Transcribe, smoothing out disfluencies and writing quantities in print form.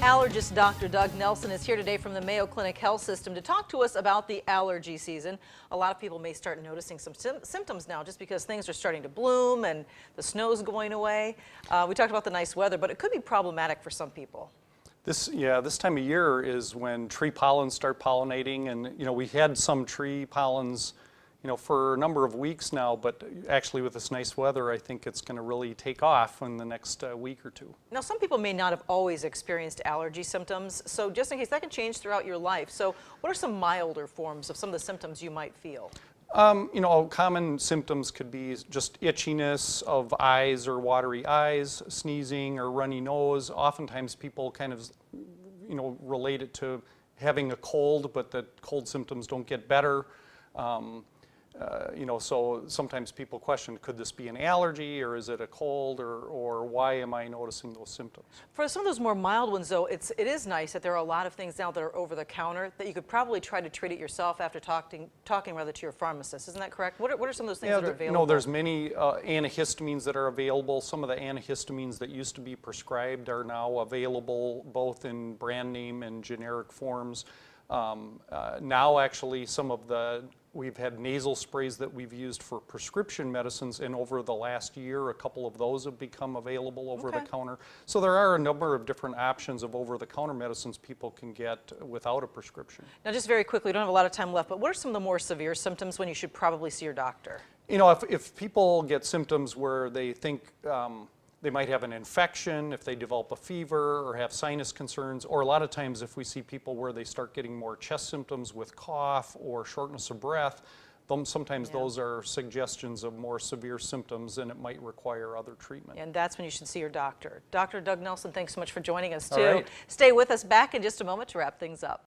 Allergist Dr. Doug Nelson is here today from the Mayo Clinic Health System to talk to us about the allergy season. A lot of people may start noticing some symptoms now just because things are starting to bloom and the snow's going away. We talked about the nice weather, but it could be problematic for some people. This time of year is when tree pollens start pollinating, and we had some tree pollens for a number of weeks now, but actually with this nice weather, I think it's going to really take off in the next week or two. Now, some people may not have always experienced allergy symptoms, so just in case, that can change throughout your life. So what are some milder forms of some of the symptoms you might feel? Common symptoms could be just itchiness of eyes or watery eyes, sneezing or runny nose. Oftentimes people kind of, relate it to having a cold, but the cold symptoms don't get better. So sometimes people question, could this be an allergy, or is it a cold, or why am I noticing those symptoms? For some of those more mild ones, though, it is nice that there are a lot of things now that are over the counter that you could probably try to treat it yourself after talking rather to your pharmacist. Isn't that correct? What are some of those things that are available? There's many antihistamines that are available. Some of the antihistamines that used to be prescribed are now available both in brand name and generic forms. Now actually we've had nasal sprays that we've used for prescription medicines, and over the last year, a couple of those have become available over the counter. So there are a number of different options of over-the-counter medicines people can get without a prescription. Now, just very quickly, we don't have a lot of time left, but what are some of the more severe symptoms when you should probably see your doctor? If people get symptoms where they think they might have an infection, if they develop a fever or have sinus concerns, or a lot of times if we see people where they start getting more chest symptoms with cough or shortness of breath, sometimes those are suggestions of more severe symptoms and it might require other treatment. And that's when you should see your doctor. Dr. Doug Nelson, thanks so much for joining us too. All right. Stay with us, back in just a moment to wrap things up.